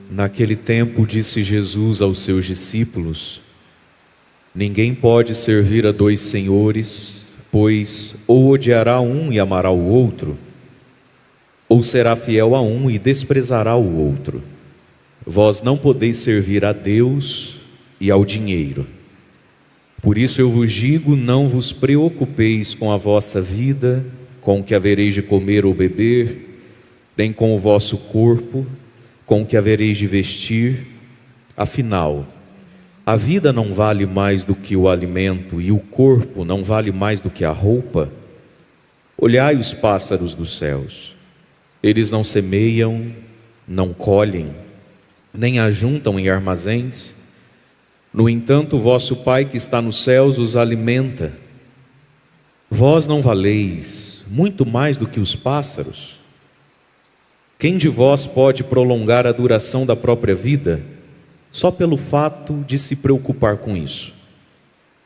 Naquele tempo disse Jesus aos seus discípulos: Ninguém pode servir a dois senhores, pois ou odiará um e amará o outro, ou será fiel a um e desprezará o outro. Vós não podeis servir a Deus e ao dinheiro. Por isso eu vos digo, não vos preocupeis com a vossa vida, com o que havereis de comer ou beber, nem com o vosso corpo, com o que havereis de vestir. Afinal, a vida não vale mais do que o alimento, e o corpo não vale mais do que a roupa? Olhai os pássaros dos céus. Eles não semeiam, não colhem, nem ajuntam em armazéns. No entanto, vosso Pai que está nos céus os alimenta. Vós não valeis muito mais do que os pássaros? Quem de vós pode prolongar a duração da própria vida, só pelo fato de se preocupar com isso?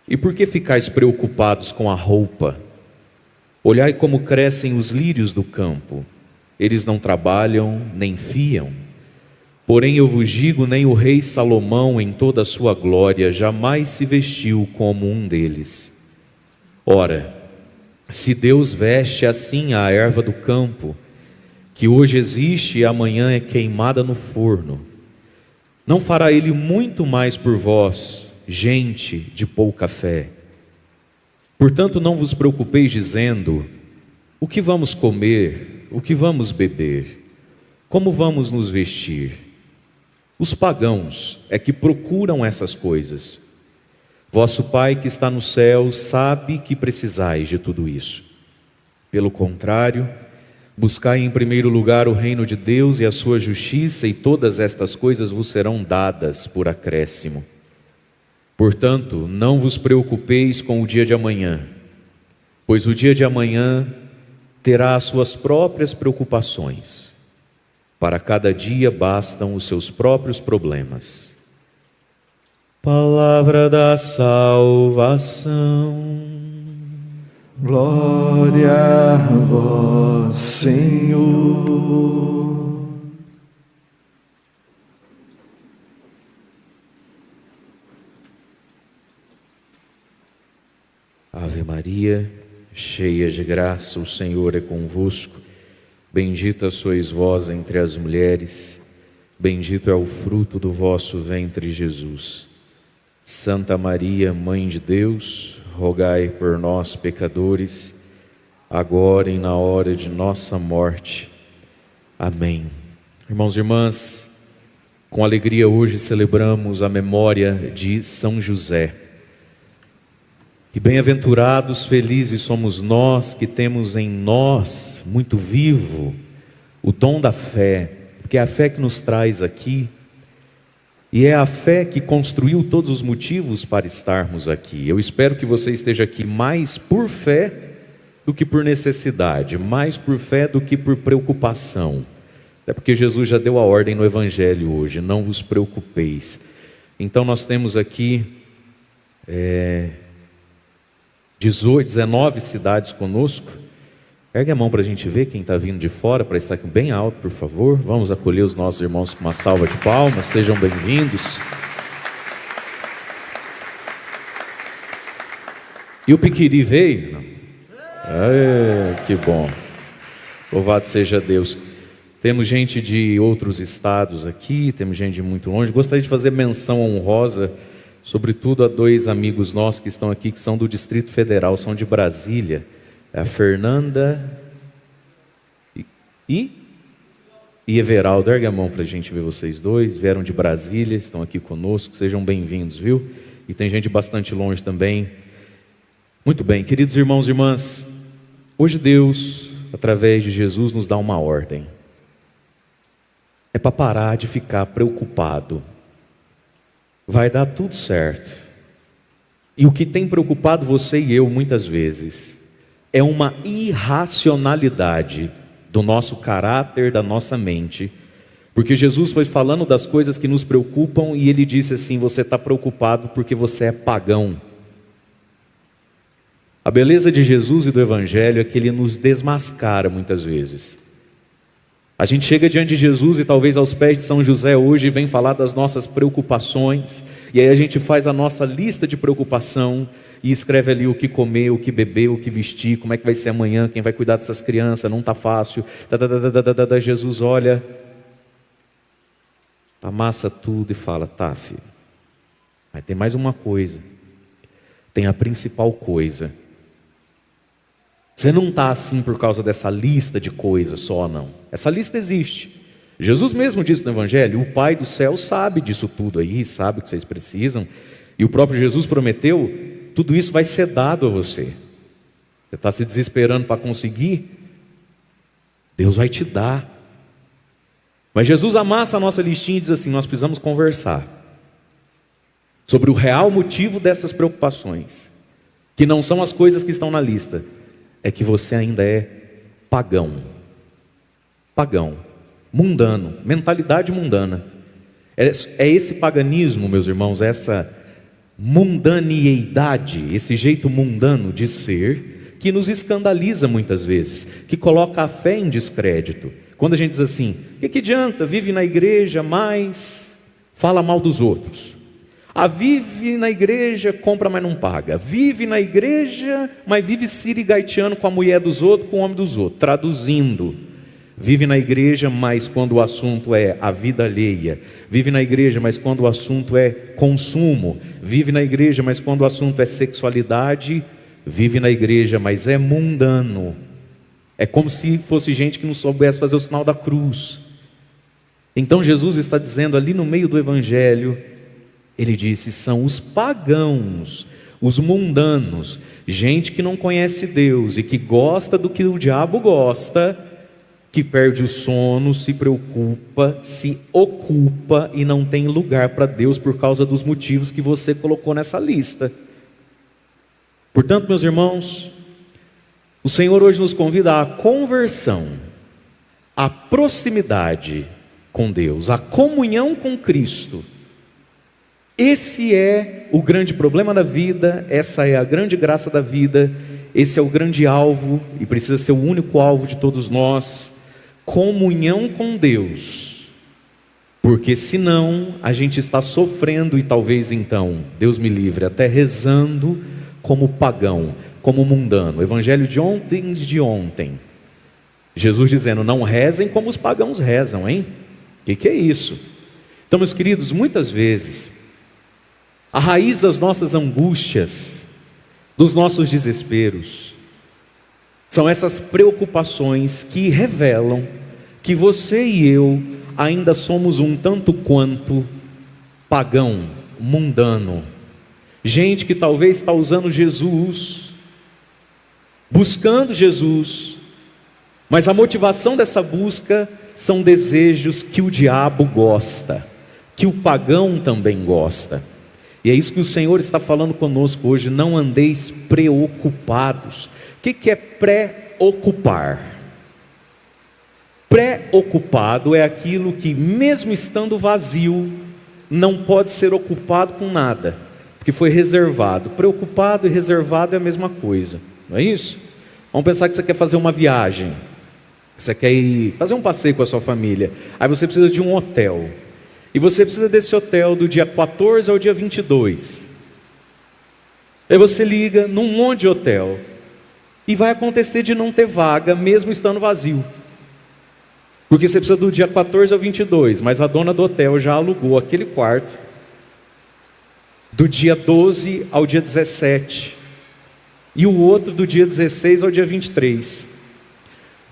E por que ficais preocupados com a roupa? Olhai como crescem os lírios do campo. Eles não trabalham, nem fiam. Porém eu vos digo, nem o rei Salomão em toda a sua glória jamais se vestiu como um deles. Ora, se Deus veste assim a erva do campo, que hoje existe e amanhã é queimada no forno, não fará Ele muito mais por vós, gente de pouca fé? Portanto, não vos preocupeis dizendo: o que vamos comer, o que vamos beber, como vamos nos vestir? Os pagãos é que procuram essas coisas. Vosso Pai que está no céu sabe que precisais de tudo isso. Pelo contrário, buscai em primeiro lugar o reino de Deus e a sua justiça, e todas estas coisas vos serão dadas por acréscimo. Portanto, não vos preocupeis com o dia de amanhã, pois o dia de amanhã terá as suas próprias preocupações. Para cada dia bastam os seus próprios problemas. Palavra da salvação. Glória a vós, Senhor. Ave Maria, cheia de graça, o Senhor é convosco. Bendita sois vós entre as mulheres, bendito é o fruto do vosso ventre, Jesus. Santa Maria, Mãe de Deus, rogai por nós, pecadores, agora e na hora de nossa morte. Amém. Irmãos e irmãs, com alegria hoje celebramos a memória de São José. E bem-aventurados, felizes somos nós que temos em nós, muito vivo, o dom da fé, porque é a fé que nos traz aqui, e é a fé que construiu todos os motivos para estarmos aqui. Eu espero que você esteja aqui mais por fé do que por necessidade, mais por fé do que por preocupação. Até porque Jesus já deu a ordem no Evangelho hoje: não vos preocupeis. Então nós temos aqui 19 cidades conosco. Ergue a mão para a gente ver quem está vindo de fora, para estar aqui bem alto, por favor. Vamos acolher os nossos irmãos com uma salva de palmas. Sejam bem-vindos. E o Piquiri veio? Não. Que bom. Louvado seja Deus. Temos gente de outros estados aqui, temos gente de muito longe. Gostaria de fazer menção honrosa, sobretudo a dois amigos nossos que estão aqui, que são do Distrito Federal, são de Brasília. A Fernanda e Everaldo. Ergue a mão para a gente ver vocês dois. Vieram de Brasília, estão aqui conosco. Sejam bem-vindos, viu? E tem gente bastante longe também. Muito bem, queridos irmãos e irmãs, hoje Deus, através de Jesus, nos dá uma ordem. É para parar de ficar preocupado. Vai dar tudo certo. E o que tem preocupado você e eu muitas vezes é uma irracionalidade do nosso caráter, da nossa mente, porque Jesus foi falando das coisas que nos preocupam e Ele disse assim: você está preocupado porque você é pagão. A beleza de Jesus e do Evangelho é que Ele nos desmascara muitas vezes. A gente chega diante de Jesus e talvez aos pés de São José hoje e vem falar das nossas preocupações. E aí a gente faz a nossa lista de preocupação e escreve ali o que comer, o que beber, o que vestir, como é que vai ser amanhã, quem vai cuidar dessas crianças, não está fácil. Jesus olha, amassa tudo e fala, tá, filho, mas tem mais uma coisa, tem a principal coisa. Você não está assim por causa dessa lista de coisas só, não. Essa lista existe. Jesus mesmo disse no Evangelho, o Pai do céu sabe disso tudo aí, sabe o que vocês precisam. E o próprio Jesus prometeu, tudo isso vai ser dado a você. Você está se desesperando para conseguir? Deus vai te dar. Mas Jesus amassa a nossa listinha e diz assim, nós precisamos conversar sobre o real motivo dessas preocupações, que não são as coisas que estão na lista, é que você ainda é pagão. Pagão, mundano, mentalidade mundana. É esse paganismo, meus irmãos, essa mundaneidade, esse jeito mundano de ser, que nos escandaliza muitas vezes, que coloca a fé em descrédito. Quando a gente diz assim, o que adianta, vive na igreja, mas fala mal dos outros. Vive na igreja, compra, mas não paga. Vive na igreja, mas vive sirigaiteando com a mulher dos outros, com o homem dos outros. Traduzindo, vive na igreja, mas quando o assunto é a vida alheia. Vive na igreja, mas quando o assunto é consumo. Vive na igreja, mas quando o assunto é sexualidade. Vive na igreja, mas é mundano. É como se fosse gente que não soubesse fazer o sinal da cruz. Então Jesus está dizendo ali no meio do Evangelho, Ele disse, são os pagãos, os mundanos, gente que não conhece Deus e que gosta do que o diabo gosta, que perde o sono, se preocupa, se ocupa e não tem lugar para Deus por causa dos motivos que você colocou nessa lista. Portanto, meus irmãos, o Senhor hoje nos convida à conversão, à proximidade com Deus, à comunhão com Cristo. Esse é o grande problema da vida, essa é a grande graça da vida, esse é o grande alvo e precisa ser o único alvo de todos nós, comunhão com Deus, porque senão a gente está sofrendo e talvez então, Deus me livre, até rezando como pagão, como mundano. Evangelho de ontem, Jesus dizendo, não rezem como os pagãos rezam, hein? O que é isso? Então, meus queridos, muitas vezes a raiz das nossas angústias, dos nossos desesperos, são essas preocupações que revelam que você e eu ainda somos um tanto quanto pagão, mundano. Gente que talvez está usando Jesus, buscando Jesus, mas a motivação dessa busca são desejos que o diabo gosta, que o pagão também gosta. E é isso que o Senhor está falando conosco hoje, não andeis preocupados. O que é preocupar? Preocupado é aquilo que mesmo estando vazio, não pode ser ocupado com nada, porque foi reservado. Preocupado e reservado é a mesma coisa, não é isso? Vamos pensar que você quer fazer uma viagem, você quer ir fazer um passeio com a sua família, aí você precisa de um hotel. E você precisa desse hotel do dia 14 ao dia 22. Aí você liga num monte de hotel. E vai acontecer de não ter vaga, mesmo estando vazio. Porque você precisa do dia 14 ao 22. Mas a dona do hotel já alugou aquele quarto do dia 12 ao dia 17. E o outro do dia 16 ao dia 23.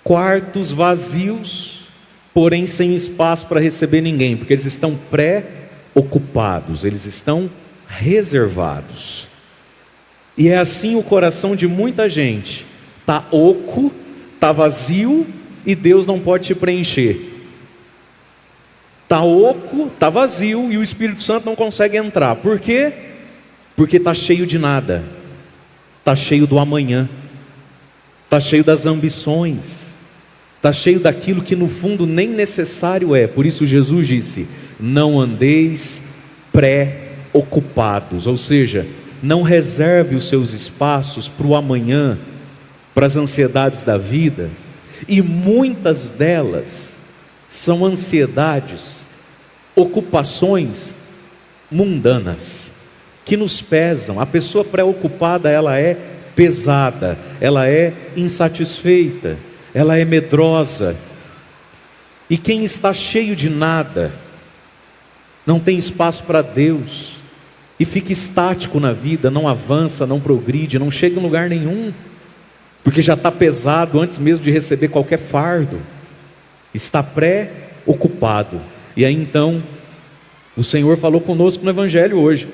Quartos vazios, porém sem espaço para receber ninguém, porque eles estão pré-ocupados, eles estão reservados. E é assim o coração de muita gente, está oco, está vazio e Deus não pode te preencher. Está oco, está vazio e o Espírito Santo não consegue entrar. Por quê? Porque está cheio de nada, está cheio do amanhã, está cheio das ambições, está cheio daquilo que no fundo nem necessário é. Por isso Jesus disse, não andeis pré-ocupados, ou seja, não reserve os seus espaços para o amanhã, para as ansiedades da vida. E muitas delas são ansiedades, ocupações mundanas, que nos pesam. A pessoa preocupada, ela é pesada, ela é insatisfeita, ela é medrosa. E quem está cheio de nada, não tem espaço para Deus, e fica estático na vida, não avança, não progride, não chega em lugar nenhum, porque já está pesado antes mesmo de receber qualquer fardo, está pré-ocupado. E aí então, o Senhor falou conosco no Evangelho hoje,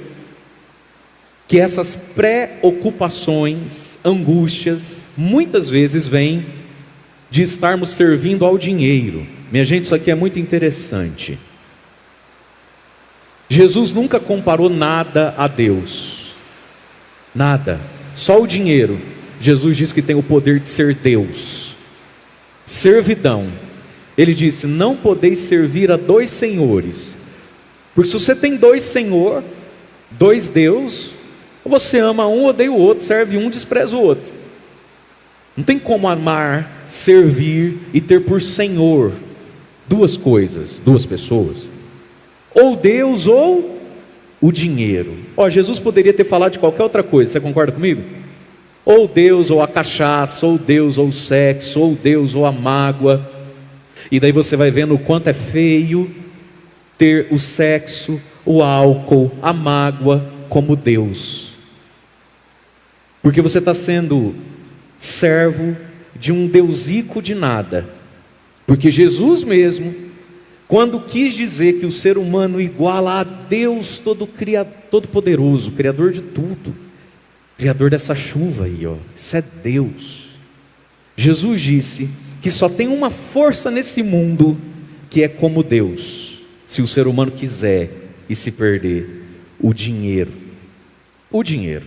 que essas preocupações, angústias, muitas vezes vêm de estarmos servindo ao dinheiro. Minha gente, isso aqui é muito interessante. Jesus nunca comparou nada a Deus, nada, só o dinheiro. Jesus diz que tem o poder de ser Deus. Servidão, ele disse: não podeis servir a dois senhores, porque se você tem dois senhor, dois Deus, ou você ama um, odeia o outro, serve um, despreza o outro. Não tem como amar, servir e ter por senhor duas coisas, duas pessoas, ou Deus ou o dinheiro. Jesus poderia ter falado de qualquer outra coisa, você concorda comigo? Ou Deus ou a cachaça, ou Deus ou o sexo, ou Deus ou a mágoa. E daí você vai vendo o quanto é feio ter o sexo, o álcool, a mágoa como Deus, porque você está sendo servo de um deusico de nada. Porque Jesus mesmo, quando quis dizer que o ser humano iguala a Deus Todo-Poderoso, Criador de tudo, Criador dessa chuva aí, isso é Deus. Jesus disse que só tem uma força nesse mundo que é como Deus, se o ser humano quiser e se perder: o dinheiro. O dinheiro.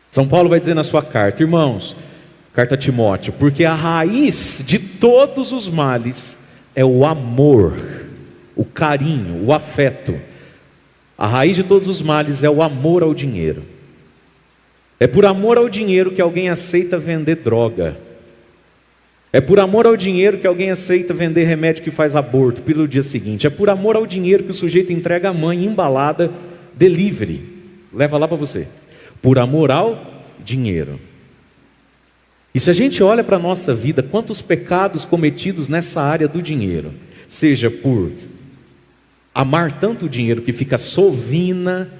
São Paulo vai dizer na sua carta, irmãos, carta a Timóteo, porque a raiz de todos os males é o amor, o carinho, o afeto. A raiz de todos os males é o amor ao dinheiro. É por amor ao dinheiro que alguém aceita vender droga. É por amor ao dinheiro que alguém aceita vender remédio que faz aborto pelo dia seguinte. É por amor ao dinheiro que o sujeito entrega a mãe embalada, delivery, leva lá para você. Por amor ao dinheiro. E se a gente olha para a nossa vida, quantos pecados cometidos nessa área do dinheiro, seja por amar tanto o dinheiro que fica sovina,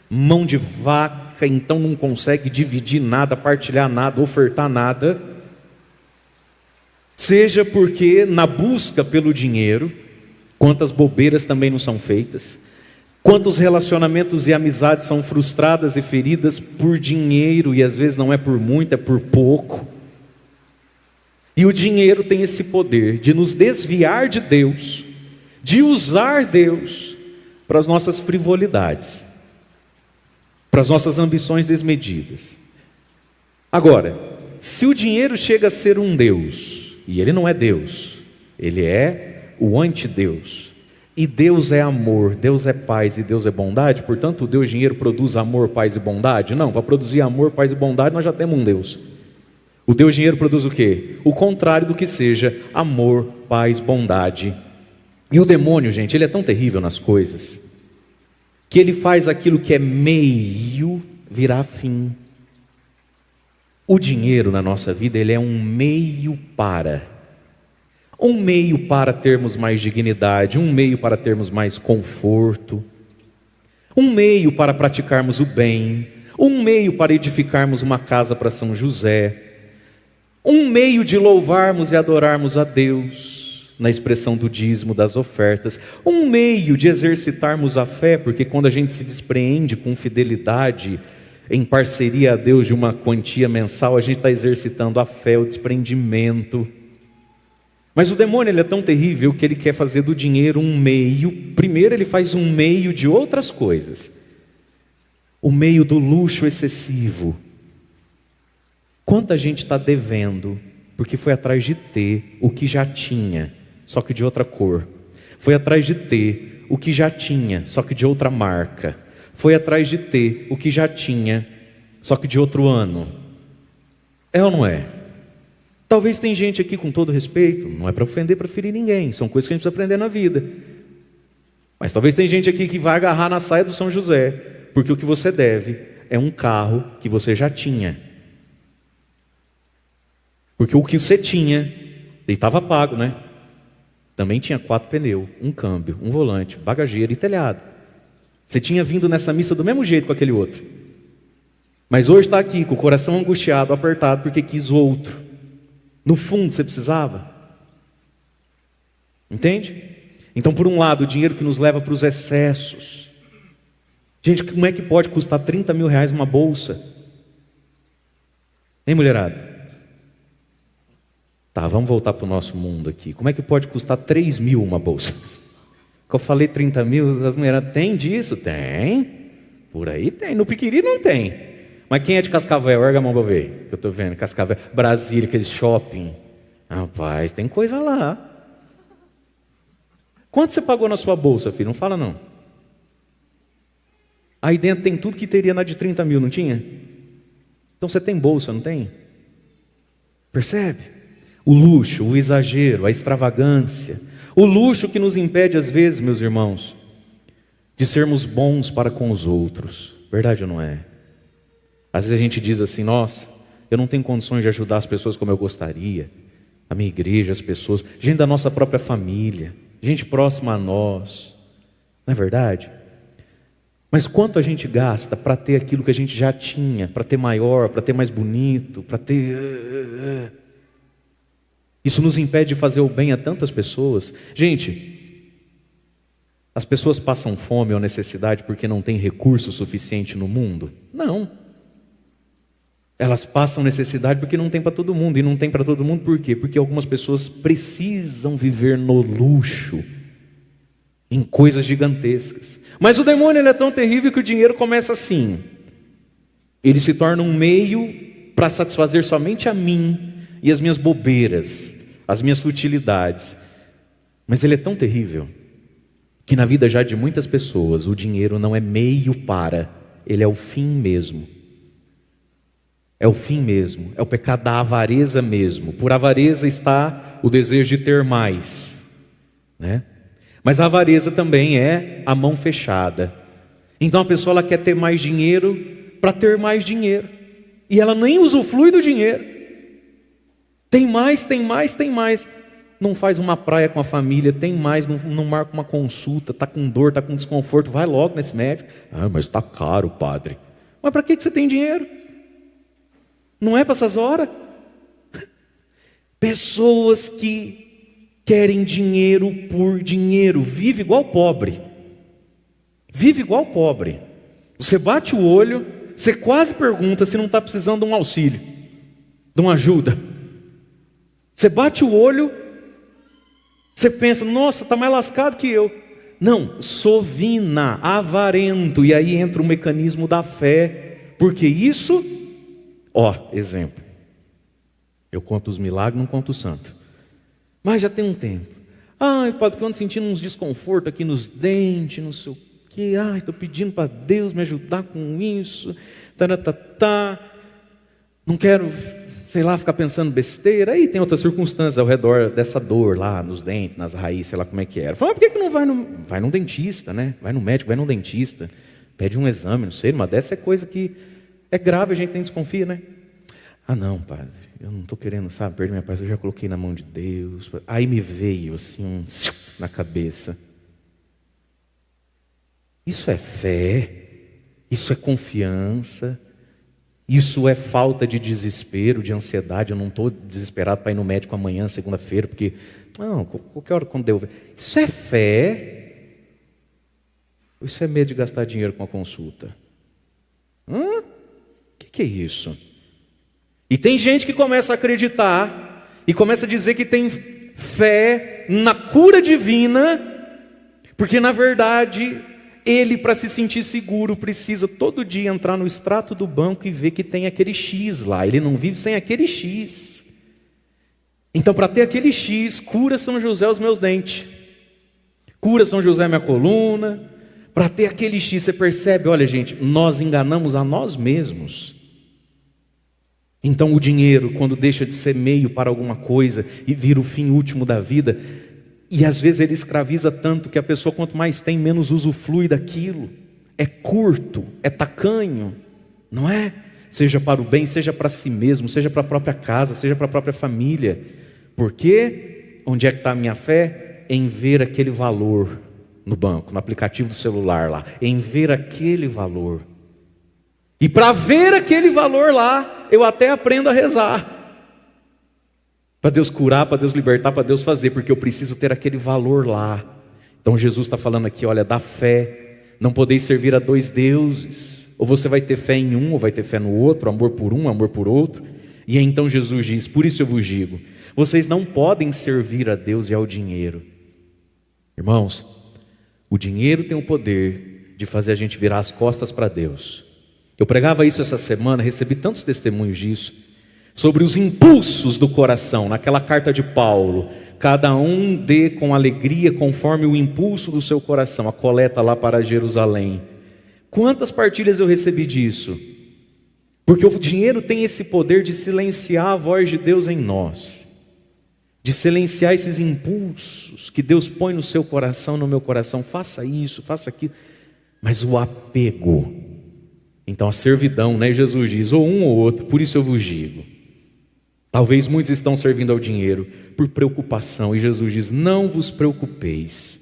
mão de vaca, então não consegue dividir nada, partilhar nada, ofertar nada, seja porque na busca pelo dinheiro, quantas bobeiras também não são feitas, quantos relacionamentos e amizades são frustradas e feridas por dinheiro, e às vezes não é por muito, é por pouco. E o dinheiro tem esse poder de nos desviar de Deus, de usar Deus para as nossas frivolidades, para as nossas ambições desmedidas. Agora, se o dinheiro chega a ser um Deus, e ele não é Deus, ele é o antideus, e Deus é amor, Deus é paz e Deus é bondade, portanto o Deus dinheiro produz amor, paz e bondade? Não, para produzir amor, paz e bondade nós já temos um Deus. O Deus dinheiro produz o quê? O contrário do que seja amor, paz, bondade. E o demônio, gente, ele é tão terrível nas coisas, que ele faz aquilo que é meio virar fim. O dinheiro na nossa vida, ele é um meio para termos mais dignidade, um meio para termos mais conforto, um meio para praticarmos o bem, um meio para edificarmos uma casa para São José, um meio de louvarmos e adorarmos a Deus na expressão do dízimo, das ofertas, um meio de exercitarmos a fé, porque quando a gente se despreende com fidelidade em parceria a Deus de uma quantia mensal, a gente está exercitando a fé, o desprendimento. Mas o demônio, ele é tão terrível que ele quer fazer do dinheiro um meio. Primeiro ele faz um meio de outras coisas, o meio do luxo excessivo. Quanta gente está devendo porque foi atrás de ter o que já tinha, só que de outra cor. Foi atrás de ter o que já tinha, só que de outra marca. Foi atrás de ter o que já tinha, só que de outro ano. É ou não é? Talvez tem gente aqui, com todo respeito, não é para ofender, para ferir ninguém, são coisas que a gente precisa aprender na vida. Mas talvez tem gente aqui que vai agarrar na saia do São José, porque o que você deve é um carro que você já tinha. Porque o que você tinha, ele estava pago, né? Também tinha 4 pneus, um câmbio, um volante, bagageiro e telhado. Você tinha vindo nessa missa do mesmo jeito com aquele outro. Mas hoje está aqui com o coração angustiado, apertado, porque quis o outro. No fundo você precisava. Entende? Então, por um lado, o dinheiro que nos leva para os excessos. Gente, como é que pode custar 30 mil reais uma bolsa? Hein, mulherada? Tá, vamos voltar para o nosso mundo aqui. Como é que pode custar 3 mil uma bolsa? Que eu falei 30 mil, as mulheres, tem disso? Tem. Por aí tem. No Piquiri não tem. Mas quem é de Cascavel? Erga a mão para ver. Que eu estou vendo. Cascavel, Brasília, aquele shopping. Rapaz, tem coisa lá. Quanto você pagou na sua bolsa, filho? Não fala não. Aí dentro tem tudo que teria na de 30 mil, não tinha? Então você tem bolsa, não tem? Percebe? O luxo, o exagero, a extravagância. O luxo que nos impede às vezes, meus irmãos, de sermos bons para com os outros. Verdade ou não é? Às vezes a gente diz assim, nossa, eu não tenho condições de ajudar as pessoas como eu gostaria. A minha igreja, as pessoas, gente da nossa própria família, gente próxima a nós. Não é verdade? Mas quanto a gente gasta para ter aquilo que a gente já tinha, para ter maior, para ter mais bonito, para ter... Isso nos impede de fazer o bem a tantas pessoas. Gente, as pessoas passam fome ou necessidade porque não tem recurso suficiente no mundo? Não. Elas passam necessidade porque não tem para todo mundo. E não tem para todo mundo por quê? Porque algumas pessoas precisam viver no luxo, em coisas gigantescas. Mas o demônio ele é tão terrível que o dinheiro começa assim. Ele se torna um meio para satisfazer somente a mim e as minhas bobeiras, as minhas futilidades. Mas ele é tão terrível que na vida já de muitas pessoas o dinheiro não é meio para, ele é o fim mesmo. É o fim mesmo, é o pecado da avareza mesmo. Por avareza está o desejo de ter mais, né? Mas a avareza também é a mão fechada. Então a pessoa ela quer ter mais dinheiro para ter mais dinheiro. E ela nem usufrui do dinheiro. Tem mais, tem mais, tem mais. Não faz uma praia com a família, tem mais, não marca uma consulta, está com dor, está com desconforto, vai logo nesse médico. Ah, mas está caro, padre. Mas para que você tem dinheiro? Não é para essas horas? Pessoas que querem dinheiro por dinheiro, vive igual pobre. Vive igual pobre. Você bate o olho, você quase pergunta se não está precisando de um auxílio, de uma ajuda. Você bate o olho, você pensa, nossa, está mais lascado que eu. Não, sovina, avarento. E aí entra o mecanismo da fé. Porque isso, exemplo. Eu conto os milagres, não conto o santo. Mas já tem um tempo. Ai, padre, quando sentindo uns desconfortos aqui nos dentes, não sei o quê. Ai, estou pedindo para Deus me ajudar com isso. Não quero, sei lá, ficar pensando besteira. Aí tem outras circunstâncias ao redor dessa dor lá nos dentes, nas raízes, sei lá como é que era. Fala, por que não vai num dentista, né? Vai no médico, vai num dentista. Pede um exame, não sei, mas dessa é coisa que é grave, a gente tem desconfia, né? Ah não, padre, eu não estou querendo, sabe, perder minha paz, eu já coloquei na mão de Deus. Aí me veio assim, na cabeça. Isso é fé, isso é confiança, isso é falta de desespero, de ansiedade. Eu não estou desesperado para ir no médico amanhã, segunda-feira, porque, não, qualquer hora quando deu. Isso é fé, ou isso é medo de gastar dinheiro com a consulta? O que é isso? E tem gente que começa a acreditar e começa a dizer que tem fé na cura divina, porque na verdade ele, para se sentir seguro, precisa todo dia entrar no extrato do banco e ver que tem aquele X lá. Ele não vive sem aquele X. Então, para ter aquele X, cura São José os meus dentes, cura São José minha coluna. Para ter aquele X, você percebe, olha gente, nós enganamos a nós mesmos. Então o dinheiro, quando deixa de ser meio para alguma coisa e vira o fim último da vida, e às vezes ele escraviza tanto que a pessoa, quanto mais tem, menos usufrui daquilo. É curto, é tacanho, não é? Seja para o bem, seja para si mesmo, seja para a própria casa, seja para a própria família. Por quê? Onde é que está a minha fé? Em ver aquele valor no banco, no aplicativo do celular lá, em ver aquele valor. E para ver aquele valor lá, eu até aprendo a rezar. Para Deus curar, para Deus libertar, para Deus fazer, porque eu preciso ter aquele valor lá. Então Jesus está falando aqui, olha, da fé. Não podeis servir a dois deuses. Ou você vai ter fé em um, ou vai ter fé no outro, amor por um, amor por outro. E então Jesus diz, por isso eu vos digo, vocês não podem servir a Deus e ao dinheiro. Irmãos, o dinheiro tem o poder de fazer a gente virar as costas para Deus. Eu pregava isso essa semana, recebi tantos testemunhos disso, sobre os impulsos do coração, naquela carta de Paulo. Cada um dê com alegria, conforme o impulso do seu coração, a coleta lá para Jerusalém. Quantas partilhas eu recebi disso? Porque o dinheiro tem esse poder de silenciar a voz de Deus em nós, de silenciar esses impulsos que Deus põe no seu coração, no meu coração. Faça isso, faça aquilo. Mas o apego, então a servidão, né? Jesus diz, ou um ou outro, por isso eu vos digo. Talvez muitos estão servindo ao dinheiro por preocupação, e Jesus diz, não vos preocupeis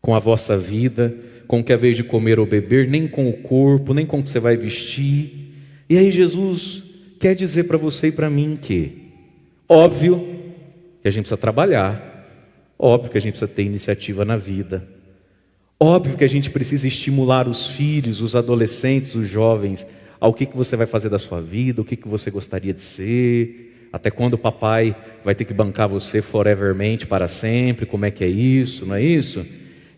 com a vossa vida, com o que é vez de comer ou beber, nem com o corpo, nem com o que você vai vestir. E aí Jesus quer dizer para você e para mim que, óbvio que a gente precisa trabalhar, óbvio que a gente precisa ter iniciativa na vida, óbvio que a gente precisa estimular os filhos, os adolescentes, os jovens, ao que você vai fazer da sua vida, o que você gostaria de ser, até quando o papai vai ter que bancar você forevermente, para sempre, como é que é isso, não é isso?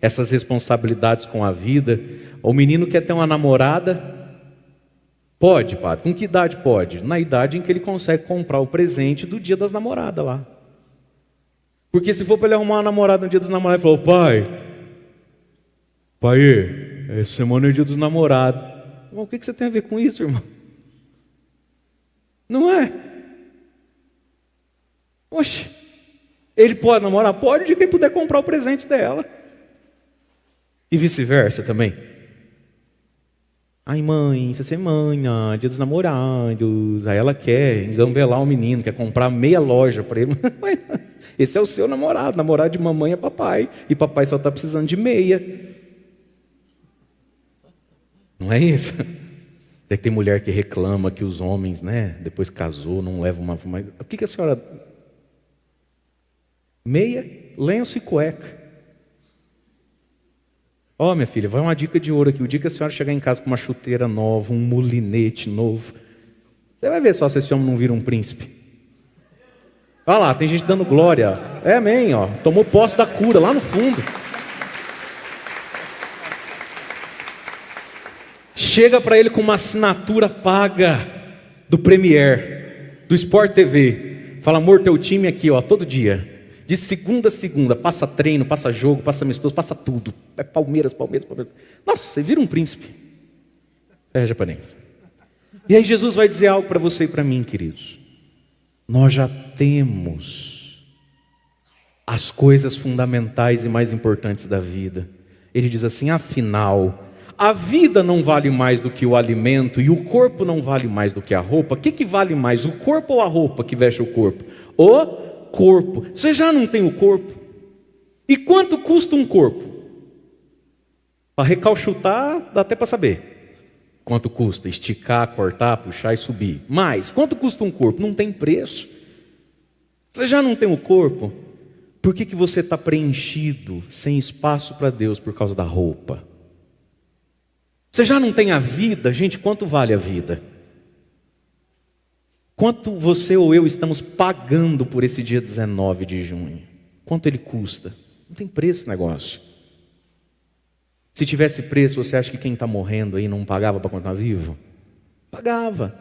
Essas responsabilidades com a vida. O menino quer ter uma namorada, pode, padre, com que idade pode? Na idade em que ele consegue comprar o presente do dia das namoradas lá. Porque se for para ele arrumar uma namorada no dia dos namorados, ele falou, pai, essa semana é o dia dos namorados. Bom, o que você tem a ver com isso, irmão? Não é? Oxe, ele pode namorar? Pode, de quem puder comprar o presente dela. E vice-versa também. Mãe, você é mãe, dia dos namorados. Aí ela quer engambelar o menino, quer comprar meia loja para ele. Esse é o seu namorado. Namorado de mamãe é papai. E papai só está precisando de meia. Não é isso? Tem mulher que reclama que os homens, né, depois casou, não levam uma... O que a senhora... Meia, lenço e cueca. Minha filha, vai uma dica de ouro aqui. O dia que a senhora chegar em casa com uma chuteira nova, um mulinete novo, você vai ver só se esse homem não vira um príncipe. Olha lá, tem gente dando glória. Amém, tomou posse da cura lá no fundo. Chega para ele com uma assinatura paga do Premier, do Sport TV. Fala, amor, teu time aqui, todo dia. De segunda a segunda, passa treino, passa jogo, passa amistoso, passa tudo. É Palmeiras. Nossa, você vira um príncipe. Fecha para dentro. E aí Jesus vai dizer algo para você e para mim, queridos. Nós já temos as coisas fundamentais e mais importantes da vida. Ele diz assim, afinal... A vida não vale mais do que o alimento e o corpo não vale mais do que a roupa. O que vale mais, o corpo ou a roupa que veste o corpo? O corpo. Você já não tem o corpo? E quanto custa um corpo? Para recalchutar, dá até para saber. Quanto custa? Esticar, cortar, puxar e subir. Mas, quanto custa um corpo? Não tem preço. Você já não tem o corpo? Por que você está preenchido, sem espaço para Deus por causa da roupa? Você já não tem a vida? Gente, quanto vale a vida? Quanto você ou eu estamos pagando por esse dia 19 de junho? Quanto ele custa? Não tem preço esse negócio. Se tivesse preço, você acha que quem está morrendo aí não pagava para continuar vivo? Pagava.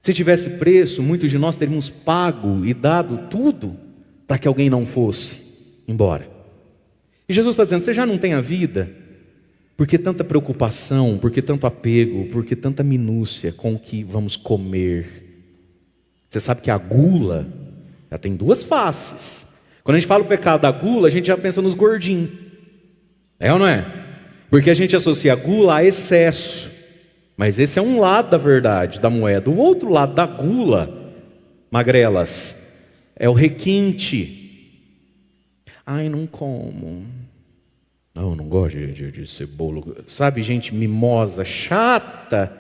Se tivesse preço, muitos de nós teríamos pago e dado tudo para que alguém não fosse embora. E Jesus está dizendo, você já não tem a vida? Por que tanta preocupação? Por que tanto apego? Por que tanta minúcia com o que vamos comer? Você sabe que a gula já tem duas faces. Quando a gente fala o pecado da gula, a gente já pensa nos gordinhos. É ou não é? Porque a gente associa a gula a excesso. Mas esse é um lado da verdade, da moeda. O outro lado da gula, magrelas, é o requinte. Ai, não como. Não, não gosto de cebola. Sabe, gente mimosa, chata.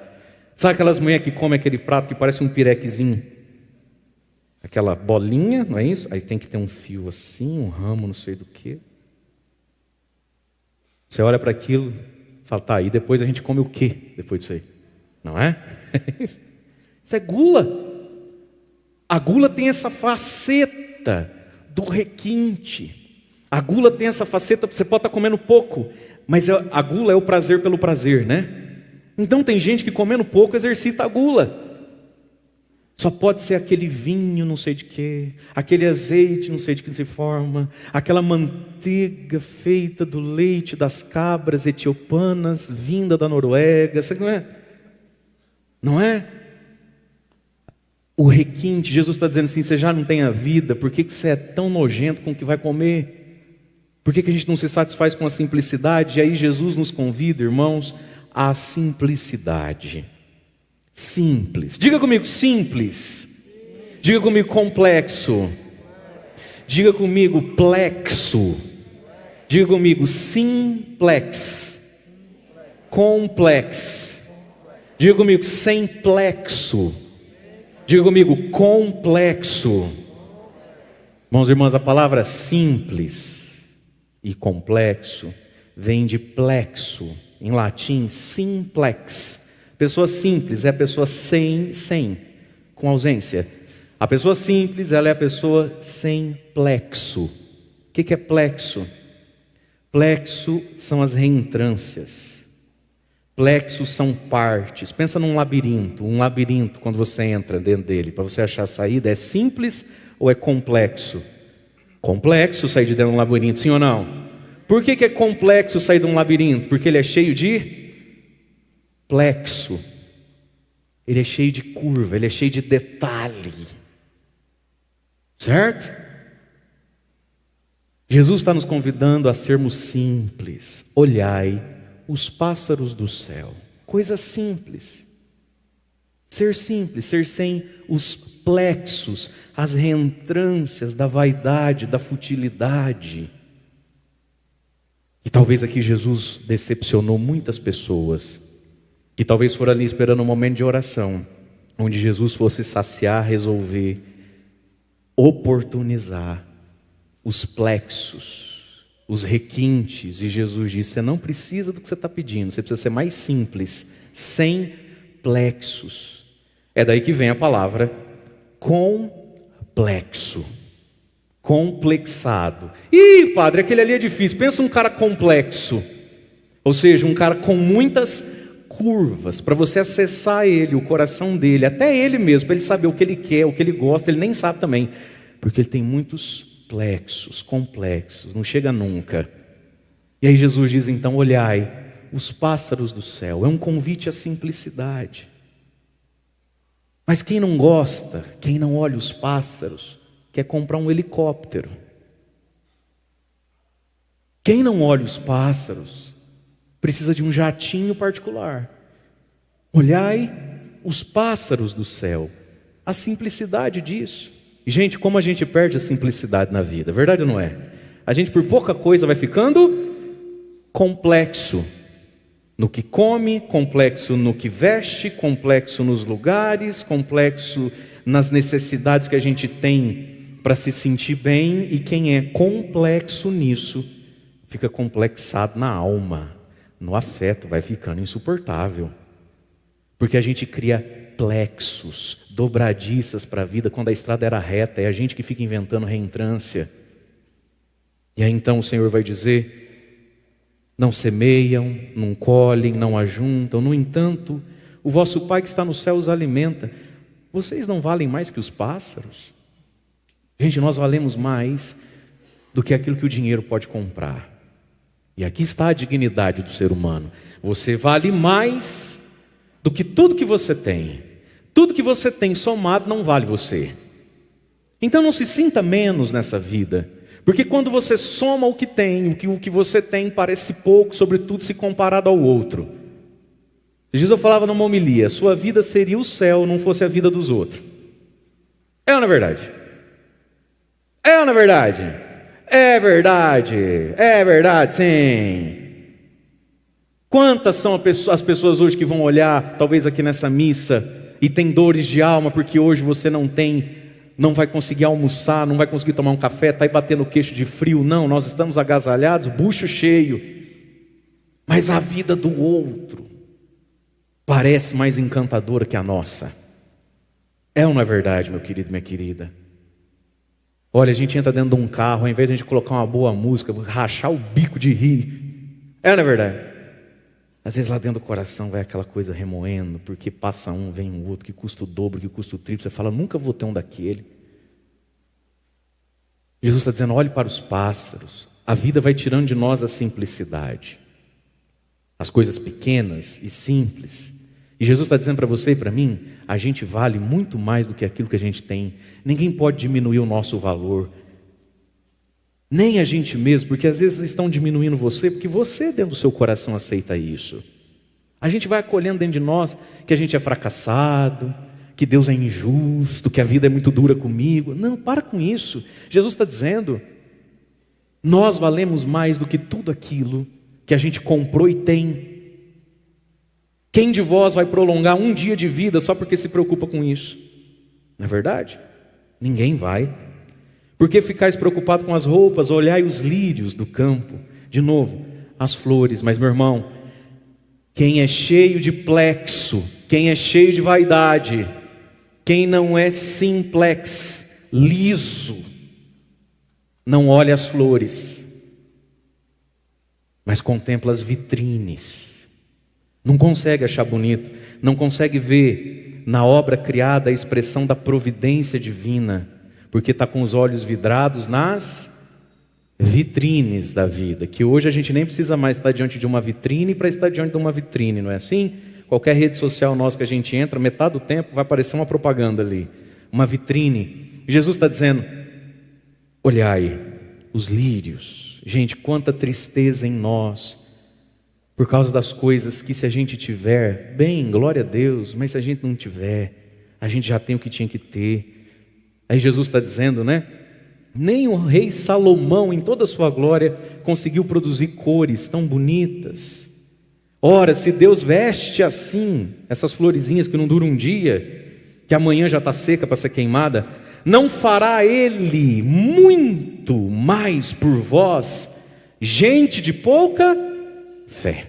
Sabe aquelas mulheres que comem aquele prato que parece um pirequezinho? Aquela bolinha, não é isso? Aí tem que ter um fio assim, um ramo, não sei do que. Você olha para aquilo, fala, tá, e depois a gente come o quê depois disso aí? Não é? Isso é gula. A gula tem essa faceta do requinte. A gula tem essa faceta, você pode estar comendo pouco, mas a gula é o prazer pelo prazer, né? Então tem gente que comendo pouco exercita a gula. Só pode ser aquele vinho não sei de quê, aquele azeite não sei de que se forma, aquela manteiga feita do leite das cabras etiopanas, vinda da Noruega, sabe como é? Não é? O requinte, Jesus está dizendo assim, você já não tem a vida, por que você é tão nojento com o que vai comer? Por que a gente não se satisfaz com a simplicidade? E aí Jesus nos convida, irmãos, à simplicidade. Simples. Diga comigo, simples. Diga comigo, complexo. Diga comigo, plexo. Diga comigo, simplex. Complexo. Diga comigo, semplexo. Diga comigo, complexo. Irmãos e irmãs, a palavra simples e complexo vem de plexo, em latim, simplex. Pessoa simples é a pessoa sem, com ausência. A pessoa simples, ela é a pessoa sem plexo. O que é plexo? Plexo são as reentrâncias. Plexos são partes. Pensa num labirinto. Um labirinto, quando você entra dentro dele, para você achar a saída, é simples ou é complexo? Complexo sair de dentro de um labirinto, sim ou não? Por que é complexo sair de um labirinto? Porque ele é cheio de plexo. Ele é cheio de curva, ele é cheio de detalhe. Certo? Jesus está nos convidando a sermos simples. Olhai os pássaros do céu. Coisa simples. Ser simples, ser sem os plexos, as reentrâncias da vaidade, da futilidade. E talvez aqui Jesus decepcionou muitas pessoas, que talvez foram ali esperando um momento de oração, onde Jesus fosse saciar, resolver, oportunizar os plexos, os requintes. E Jesus disse, você não precisa do que você está pedindo, você precisa ser mais simples, sem plexos. É daí que vem a palavra complexo. Complexado. Ih, padre, aquele ali é difícil. Pensa um cara complexo. Ou seja, um cara com muitas curvas, para você acessar ele, o coração dele, até ele mesmo, para ele saber o que ele quer, o que ele gosta, ele nem sabe também. Porque ele tem muitos plexos, complexos, não chega nunca. E aí Jesus diz então, olhai os pássaros do céu. É um convite à simplicidade. Mas quem não gosta, quem não olha os pássaros, quer comprar um helicóptero. Quem não olha os pássaros, precisa de um jatinho particular. Olhai os pássaros do céu. A simplicidade disso. E gente, como a gente perde a simplicidade na vida, verdade ou não é? A gente por pouca coisa vai ficando complexo. No que come, complexo no que veste, complexo nos lugares, complexo nas necessidades que a gente tem para se sentir bem. E quem é complexo nisso, fica complexado na alma, no afeto, vai ficando insuportável. Porque a gente cria plexos, dobradiças para a vida, quando a estrada era reta, é a gente que fica inventando reentrância. E aí então o Senhor vai dizer, não semeiam, não colhem, não ajuntam, no entanto, o vosso Pai que está no céu os alimenta. Vocês não valem mais que os pássaros? Gente, nós valemos mais do que aquilo que o dinheiro pode comprar. E aqui está a dignidade do ser humano. Você vale mais do que tudo que você tem. Tudo que você tem somado não vale você. Então não se sinta menos nessa vida. Porque quando você soma o que você tem parece pouco, sobretudo se comparado ao outro. Jesus, eu falava numa homilia, sua vida seria o céu, não fosse a vida dos outros. É ou não é verdade? É ou não é verdade? É verdade, sim. Quantas são as pessoas hoje que vão olhar, talvez aqui nessa missa, e tem dores de alma, porque hoje você não vai conseguir almoçar, não vai conseguir tomar um café, está aí batendo o queixo de frio. Não, nós estamos agasalhados, bucho cheio. Mas a vida do outro parece mais encantadora que a nossa. É ou não é verdade, meu querido, minha querida? Olha, a gente entra dentro de um carro, ao invés de a gente colocar uma boa música, rachar o bico de rir. É ou não é verdade? Às vezes lá dentro do coração vai aquela coisa remoendo, porque passa um, vem o outro, que custa o dobro, que custa o triplo. Você fala, nunca vou ter um daquele. Jesus está dizendo, olhe para os pássaros. A vida vai tirando de nós a simplicidade. As coisas pequenas e simples. E Jesus está dizendo para você e para mim, a gente vale muito mais do que aquilo que a gente tem. Ninguém pode diminuir o nosso valor. Nem a gente mesmo, porque às vezes estão diminuindo você, porque você dentro do seu coração aceita isso. A gente vai acolhendo dentro de nós que a gente é fracassado, que Deus é injusto, que a vida é muito dura comigo. Não, para com isso. Jesus está dizendo, nós valemos mais do que tudo aquilo que a gente comprou e tem. Quem de vós vai prolongar um dia de vida só porque se preocupa com isso? Não é verdade? Ninguém vai. Por que ficais preocupado com as roupas? Olhai os lírios do campo. De novo, as flores. Mas meu irmão, quem é cheio de plexo, quem é cheio de vaidade, quem não é simplex, liso, não olha as flores, mas contempla as vitrines. Não consegue achar bonito, não consegue ver na obra criada a expressão da providência divina, porque está com os olhos vidrados nas vitrines da vida, que hoje a gente nem precisa mais estar diante de uma vitrine para estar diante de uma vitrine, não é assim? Qualquer rede social nossa que a gente entra, metade do tempo vai aparecer uma propaganda ali, uma vitrine. E Jesus está dizendo, olhai os lírios. Gente, quanta tristeza em nós, por causa das coisas que se a gente tiver, bem, glória a Deus, mas se a gente não tiver, a gente já tem o que tinha que ter. Aí Jesus está dizendo, né? Nem o rei Salomão, em toda a sua glória, conseguiu produzir cores tão bonitas. Ora, se Deus veste assim, essas florezinhas que não duram um dia, que amanhã já está seca para ser queimada, não fará Ele muito mais por vós, gente de pouca fé.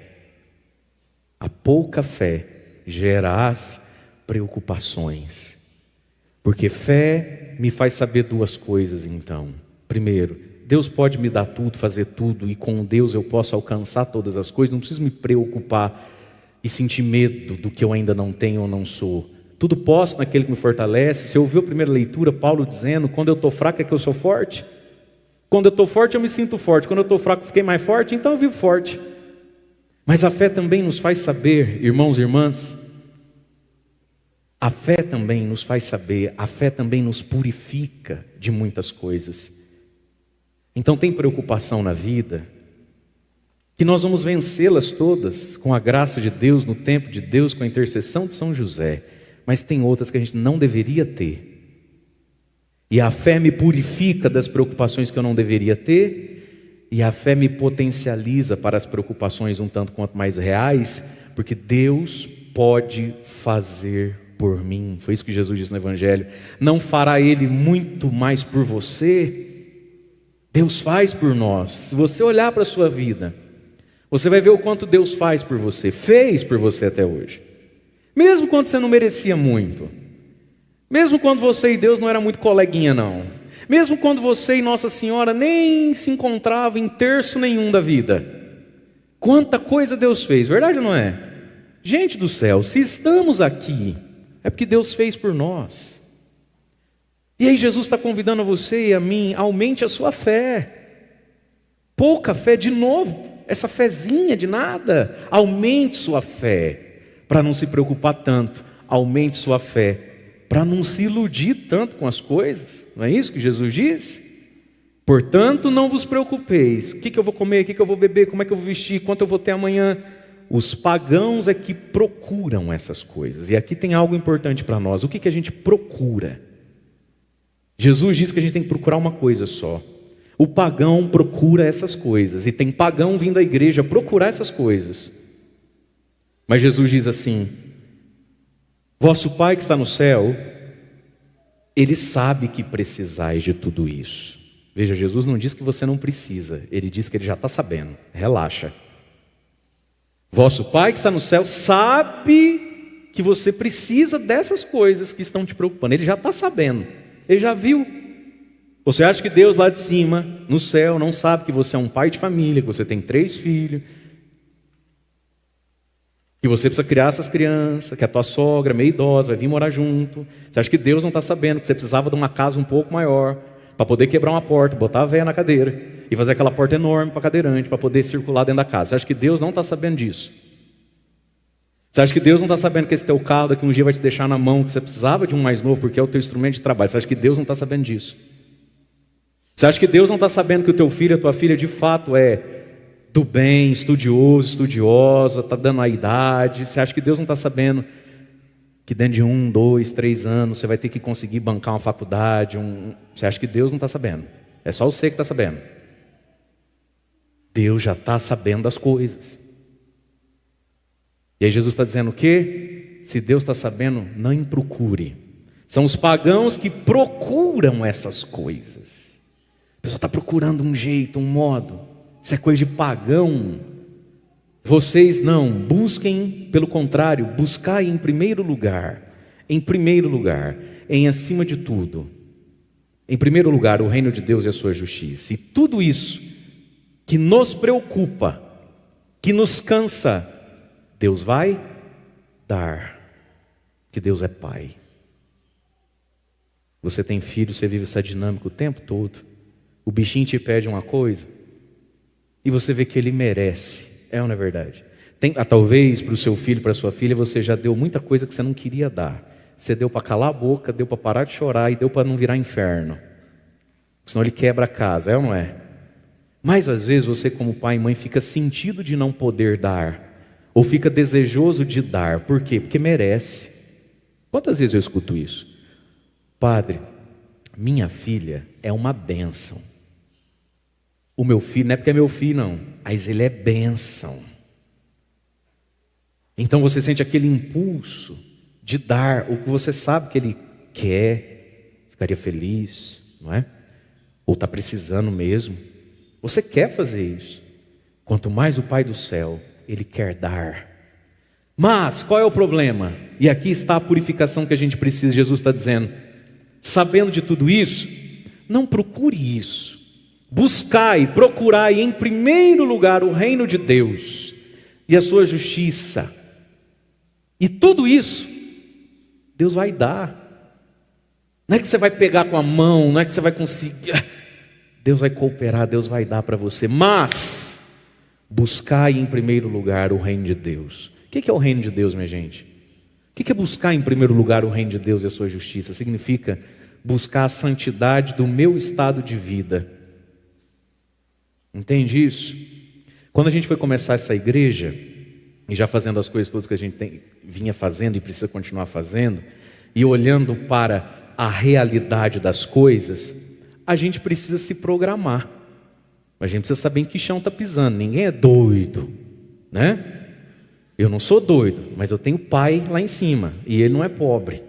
A pouca fé gera as preocupações. Porque fé me faz saber duas coisas então. Primeiro, Deus pode me dar tudo, fazer tudo, e com Deus eu posso alcançar todas as coisas, não preciso me preocupar e sentir medo do que eu ainda não tenho ou não sou. Tudo posso naquele que me fortalece. Você ouviu a primeira leitura, Paulo dizendo, quando eu estou fraco é que eu sou forte? Quando eu estou forte eu me sinto forte, quando eu estou fraco fiquei mais forte, então eu vivo forte. Mas a fé também nos faz saber, irmãos e irmãs, a fé também nos faz saber, a fé também nos purifica de muitas coisas. Então tem preocupação na vida, que nós vamos vencê-las todas, com a graça de Deus, no tempo de Deus, com a intercessão de São José. Mas tem outras que a gente não deveria ter. E a fé me purifica das preocupações que eu não deveria ter, e a fé me potencializa para as preocupações um tanto quanto mais reais, porque Deus pode fazer por mim. Foi isso que Jesus disse no Evangelho. Não fará Ele muito mais por você? Deus faz por nós. Se você olhar para a sua vida, você vai ver o quanto Deus faz por você, fez por você até hoje. Mesmo quando você não merecia muito. Mesmo quando você e Deus não era muito coleguinha não. Mesmo quando você e Nossa Senhora nem se encontravam em terço nenhum da vida. Quanta coisa Deus fez, verdade ou não é? Gente do céu, se estamos aqui, é porque Deus fez por nós. E aí Jesus está convidando a você e a mim, aumente a sua fé. Pouca fé, de novo, essa fezinha de nada. Aumente sua fé, para não se preocupar tanto. Aumente sua fé, para não se iludir tanto com as coisas. Não é isso que Jesus diz? Portanto, não vos preocupeis. O que eu vou comer? O que eu vou beber? Como é que eu vou vestir? Quanto eu vou ter amanhã? Os pagãos é que procuram essas coisas. E aqui tem algo importante para nós. O que a gente procura? Jesus diz que a gente tem que procurar uma coisa só. O pagão procura essas coisas. E tem pagão vindo à igreja procurar essas coisas. Mas Jesus diz assim: vosso Pai que está no céu, Ele sabe que precisais de tudo isso. Veja, Jesus não diz que você não precisa. Ele diz que Ele já está sabendo. Relaxa. Vosso Pai que está no céu sabe que você precisa dessas coisas que estão te preocupando. Ele já está sabendo. Ele já viu. Você acha que Deus lá de cima, no céu, não sabe que você é um pai de família, que você tem 3 filhos, que você precisa criar essas crianças, que a tua sogra, meio idosa, vai vir morar junto? Você acha que Deus não está sabendo que você precisava de uma casa um pouco maior, para poder quebrar uma porta, botar a véia na cadeira, e fazer aquela porta enorme para cadeirante, para poder circular dentro da casa? Você acha que Deus não está sabendo disso? Você acha que Deus não está sabendo que esse teu carro daqui um dia vai te deixar na mão, que você precisava de um mais novo, porque é o teu instrumento de trabalho? Você acha que Deus não está sabendo disso? Você acha que Deus não está sabendo que o teu filho, a tua filha, de fato é do bem, estudioso, estudiosa, está dando a idade? Você acha que Deus não está sabendo que dentro de 1, 2, 3 anos você vai ter que conseguir bancar uma faculdade? Você acha que Deus não está sabendo? É só você que está sabendo. Deus já está sabendo das coisas. E aí Jesus está dizendo o quê? Se Deus está sabendo, não procure. São os pagãos que procuram essas coisas. A pessoa está procurando um jeito, um modo. Isso é coisa de pagão. Vocês não, busquem, pelo contrário, buscai em primeiro lugar, em acima de tudo, em primeiro lugar, o reino de Deus e a sua justiça. E tudo isso que nos preocupa, que nos cansa, Deus vai dar, que Deus é Pai. Você tem filho, você vive essa dinâmica o tempo todo. O bichinho te pede uma coisa e você vê que ele merece. É ou não é verdade? Talvez para o seu filho, para a sua filha, você já deu muita coisa que você não queria dar. Você deu para calar a boca, deu para parar de chorar e deu para não virar inferno. Senão ele quebra a casa, é ou não é? Mas às vezes você, como pai e mãe, fica sentido de não poder dar, ou fica desejoso de dar. Por quê? Porque merece. Quantas vezes eu escuto isso? Padre, minha filha é uma bênção. O meu filho, não é porque é meu filho não, mas ele é bênção. Então você sente aquele impulso de dar o que você sabe que ele quer, ficaria feliz, não é? Ou está precisando mesmo. Você quer fazer isso. Quanto mais o Pai do céu, Ele quer dar. Mas qual é o problema? E aqui está a purificação que a gente precisa. Jesus está dizendo: sabendo de tudo isso, não procure isso. Buscai, procurai em primeiro lugar o reino de Deus e a sua justiça. E tudo isso Deus vai dar. Não é que você vai pegar com a mão, não é que você vai conseguir. Deus vai cooperar, Deus vai dar para você. Mas buscai em primeiro lugar o reino de Deus. O que é o reino de Deus, minha gente? O que é buscar em primeiro lugar o reino de Deus e a sua justiça? Significa buscar a santidade do meu estado de vida. Entende isso? Quando a gente foi começar essa igreja, e já fazendo as coisas todas que a gente vinha fazendo e precisa continuar fazendo, e olhando para a realidade das coisas, a gente precisa se programar. A gente precisa saber em que chão está pisando. Ninguém é doido, né? Eu não sou doido, mas eu tenho pai lá em cima, e ele não é pobre.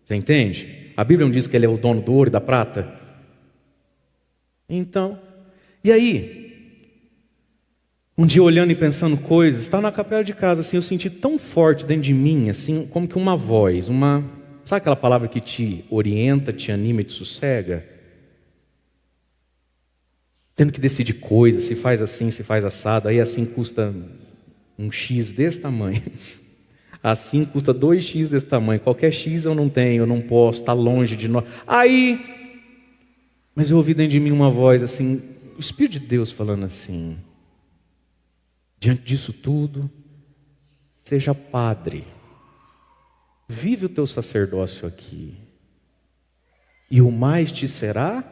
Você entende? A Bíblia não diz que ele é o dono do ouro e da prata? Então, e aí, um dia olhando e pensando coisas, estava na capela de casa, assim, eu senti tão forte dentro de mim, assim, como que uma voz, sabe aquela palavra que te orienta, te anima e te sossega? Tendo que decidir coisas, se faz assim, se faz assado, aí assim custa um X desse tamanho, assim custa 2X desse tamanho, qualquer X eu não tenho, eu não posso, está longe de nós. Mas eu ouvi dentro de mim uma voz assim, o Espírito de Deus falando assim: Diante disso tudo, seja padre. Vive o teu sacerdócio aqui. E o mais te será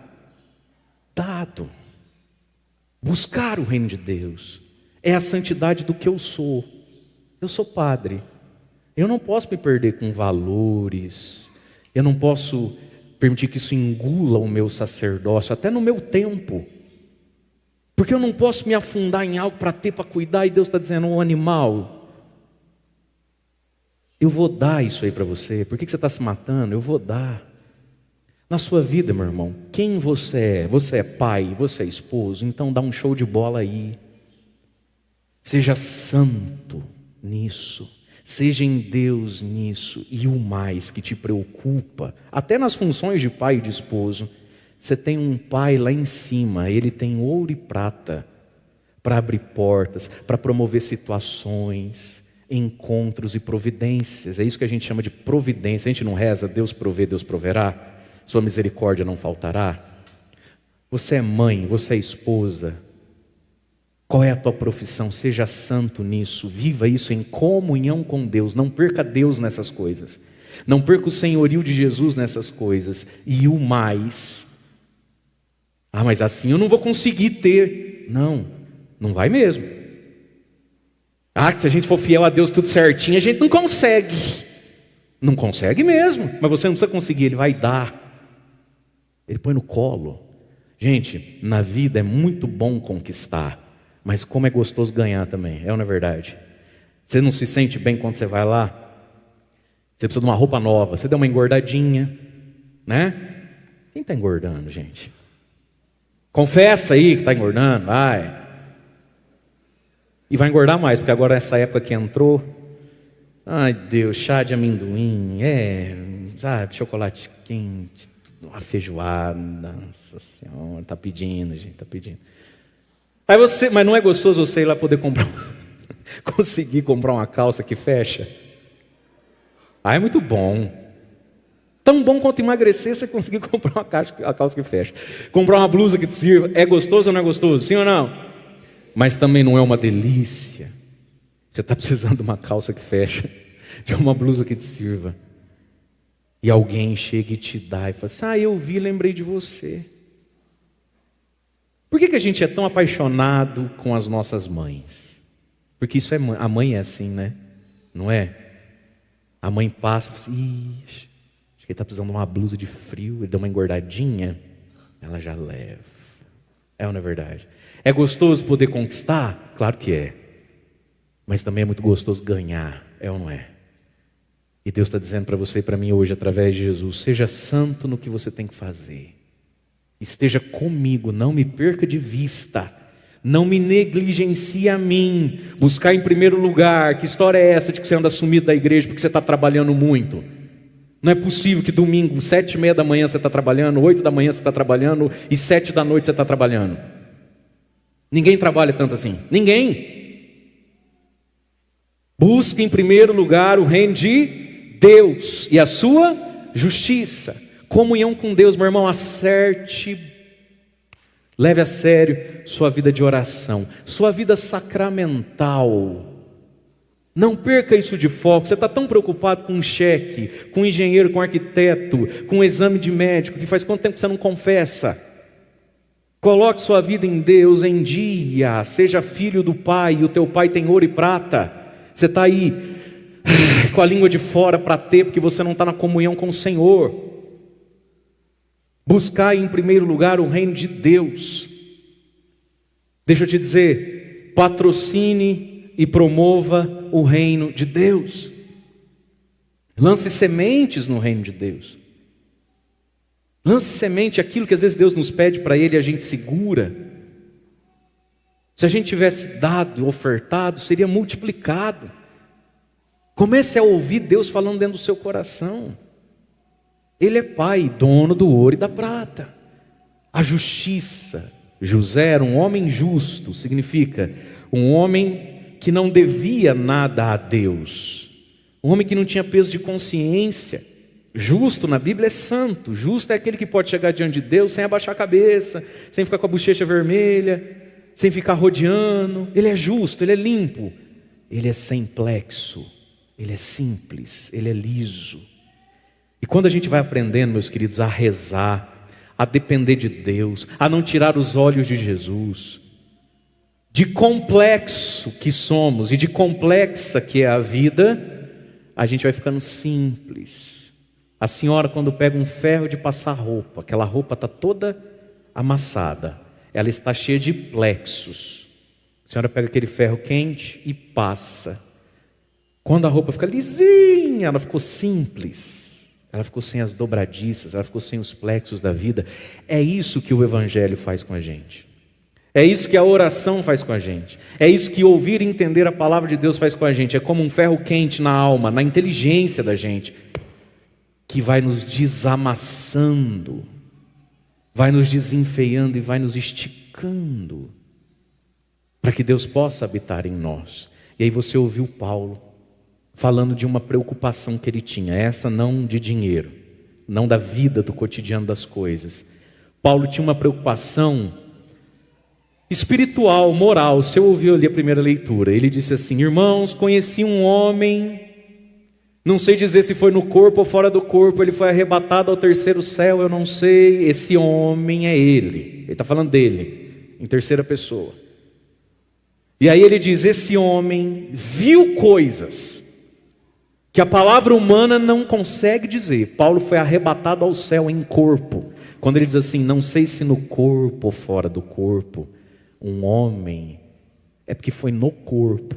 dado. Buscar o reino de Deus é a santidade do que eu sou. Eu sou padre. Eu não posso me perder com valores. Eu não posso permitir que isso engula o meu sacerdócio, até no meu tempo. Porque eu não posso me afundar em algo para ter, para cuidar, e Deus está dizendo, um animal, eu vou dar isso aí para você. Por que você está se matando? Eu vou dar. Na sua vida, meu irmão, quem você é? Você é pai, você é esposo, então dá um show de bola aí. Seja santo nisso. Seja em Deus nisso. E o mais que te preocupa, até nas funções de pai e de esposo, você tem um pai lá em cima, ele tem ouro e prata para abrir portas, para promover situações, encontros e providências. É isso que a gente chama de providência. A gente não reza, Deus provê, Deus proverá, sua misericórdia não faltará. Você é mãe, você é esposa. Qual é a tua profissão? Seja santo nisso, viva isso em comunhão com Deus. Não perca Deus nessas coisas, não perca o senhorio de Jesus nessas coisas. E o mais, mas assim eu não vou conseguir ter. Não vai mesmo. Se a gente for fiel a Deus tudo certinho, a gente não consegue. Não consegue mesmo, mas você não precisa conseguir, Ele vai dar. Ele põe no colo. Gente, na vida é muito bom conquistar, mas como é gostoso ganhar também, é ou não é verdade? Você não se sente bem quando você vai lá? Você precisa de uma roupa nova, você deu uma engordadinha, né? Quem está engordando, gente? Confessa aí que está engordando, vai. E vai engordar mais, porque agora essa época que entrou, ai Deus, chá de amendoim, sabe, chocolate quente, uma feijoada, nossa senhora, está pedindo, gente, está pedindo. Mas não é gostoso você ir lá poder comprar, conseguir comprar uma calça que fecha? É muito bom. Tão bom quanto emagrecer, você conseguir comprar a calça que fecha. Comprar uma blusa que te sirva, é gostoso ou não é gostoso? Sim ou não? Mas também não é uma delícia. Você está precisando de uma calça que fecha, de uma blusa que te sirva. E alguém chega e te dá e fala assim, eu vi, lembrei de você. Por que a gente é tão apaixonado com as nossas mães? Porque isso a mãe é assim, né? Não é? A mãe passa e fala assim, acho que ele está precisando de uma blusa de frio, ele deu uma engordadinha, ela já leva. É ou não é verdade? É gostoso poder conquistar? Claro que é. Mas também é muito gostoso ganhar, é ou não é? E Deus está dizendo para você e para mim hoje, através de Jesus, seja santo no que você tem que fazer. Esteja comigo, não me perca de vista. Não me negligencie a mim. Buscar em primeiro lugar. Que história é essa de que você anda sumido da igreja porque você está trabalhando muito? Não é possível que domingo, 7h30 da manhã você está trabalhando, 8 da manhã você está trabalhando e 7 da noite você está trabalhando. Ninguém trabalha tanto assim. Ninguém. Busque em primeiro lugar o reino de Deus e a sua justiça. Comunhão com Deus, meu irmão, acerte, leve a sério sua vida de oração, sua vida sacramental. Não perca isso de foco. Você está tão preocupado com um cheque, com um engenheiro, com um arquiteto, com um exame de médico, que faz quanto tempo que você não confessa? Coloque sua vida em Deus em dia, seja filho do Pai, e o teu Pai tem ouro e prata. Você está aí com a língua de fora para ter, porque você não está na comunhão com o Senhor. Buscar em primeiro lugar o reino de Deus. Deixa eu te dizer, patrocine e promova o reino de Deus. Lance sementes no reino de Deus. Lance semente, aquilo que às vezes Deus nos pede para Ele e a gente segura. Se a gente tivesse dado, ofertado, seria multiplicado. Comece a ouvir Deus falando dentro do seu coração. Ele é Pai, dono do ouro e da prata. A justiça. José era um homem justo, significa um homem que não devia nada a Deus. Um homem que não tinha peso de consciência. Justo na Bíblia é santo. Justo é aquele que pode chegar diante de Deus sem abaixar a cabeça, sem ficar com a bochecha vermelha. sem ficar rodeando. Ele é justo, ele é limpo. Ele é sem plexo, ele é simples, ele é liso. E quando a gente vai aprendendo, meus queridos, a rezar, a depender de Deus, a não tirar os olhos de Jesus, de complexo que somos e de complexa que é a vida, a gente vai ficando simples. A senhora, quando pega um ferro de passar roupa, aquela roupa está toda amassada, ela está cheia de plexos. A senhora pega aquele ferro quente e passa. Quando a roupa fica lisinha, ela ficou simples, ela ficou sem as dobradiças, ela ficou sem os plexos da vida. É isso que o Evangelho faz com a gente. É isso que a oração faz com a gente. É isso que ouvir e entender a palavra de Deus faz com a gente. É como um ferro quente na alma, na inteligência da gente, que vai nos desamassando, vai nos desenfeiando e vai nos esticando, para que Deus possa habitar em nós. E aí você ouviu Paulo falando de uma preocupação que ele tinha, essa não de dinheiro, não da vida, do cotidiano das coisas. Paulo tinha uma preocupação espiritual, moral. Você ouviu ali a primeira leitura, ele disse assim: irmãos, conheci um homem, não sei dizer se foi no corpo ou fora do corpo, ele foi arrebatado ao terceiro céu, eu não sei, esse homem é ele está falando dele, em terceira pessoa. E aí ele diz, esse homem viu coisas que a palavra humana não consegue dizer. Paulo foi arrebatado ao céu em corpo. Quando ele diz assim, não sei se no corpo ou fora do corpo, um homem, é porque foi no corpo.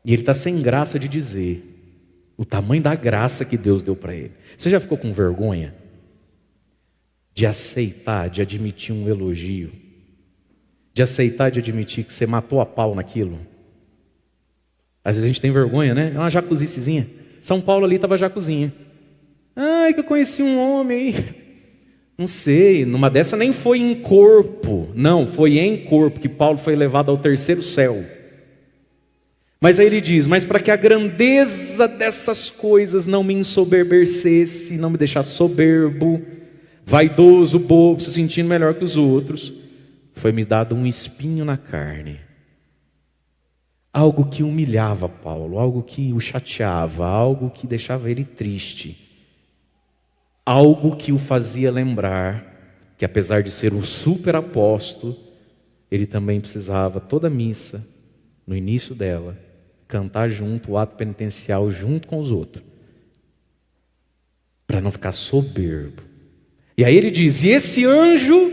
E ele está sem graça de dizer o tamanho da graça que Deus deu para ele. Você já ficou com vergonha de aceitar, de admitir um elogio, de aceitar, de admitir que você matou a pau naquilo? Às vezes a gente tem vergonha, né? É uma jacuzicezinha. São Paulo ali estava jacuzinha. Ai, que eu conheci um homem aí. Não sei, numa dessa nem foi em corpo. Não, foi em corpo que Paulo foi levado ao terceiro céu. Mas aí ele diz, mas para que a grandeza dessas coisas não me ensoberbecesse, não me deixasse soberbo, vaidoso, bobo, se sentindo melhor que os outros, foi-me dado um espinho na carne. Algo que humilhava Paulo, algo que o chateava, algo que deixava ele triste. Algo que o fazia lembrar que apesar de ser um super apóstolo, ele também precisava, toda missa, no início dela, cantar junto o ato penitencial junto com os outros, para não ficar soberbo. E aí ele diz, e esse anjo,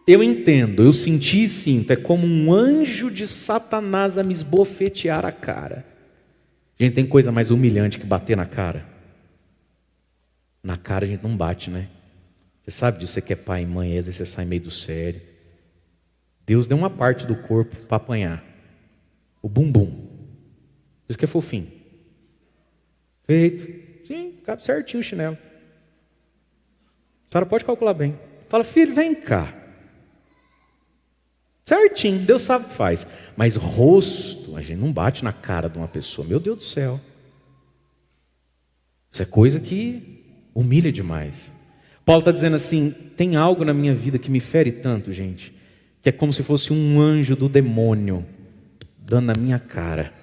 eu entendo, eu senti e sinto, é como um anjo de Satanás a me esbofetear a cara. Gente, tem coisa mais humilhante que bater na cara? Na cara a gente não bate, né? Você sabe disso, você que é pai e mãe, às vezes você sai meio do sério. Deus deu uma parte do corpo para apanhar, o bumbum. Isso que é fofinho. Feito. Sim, cabe certinho o chinelo. A senhora pode calcular bem. Fala, filho, vem cá. Certinho, Deus sabe o que faz. Mas rosto, a gente não bate na cara de uma pessoa. Meu Deus do céu. Isso é coisa que humilha demais. Paulo está dizendo assim, tem algo na minha vida que me fere tanto, gente, que é como se fosse um anjo do demônio dando na minha cara.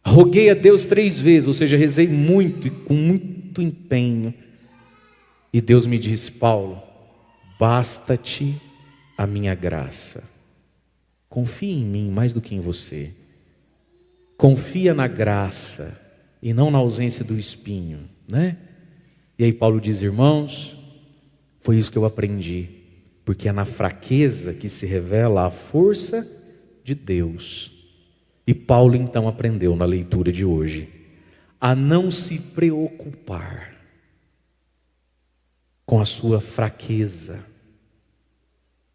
Roguei a Deus 3 vezes, ou seja, rezei muito e com muito empenho. E Deus me disse, Paulo, basta-te a minha graça. Confia em mim mais do que em você. Confia na graça e não na ausência do espinho, né? E aí Paulo diz, irmãos, foi isso que eu aprendi, porque é na fraqueza que se revela a força de Deus. E Paulo então aprendeu na leitura de hoje a não se preocupar com a sua fraqueza.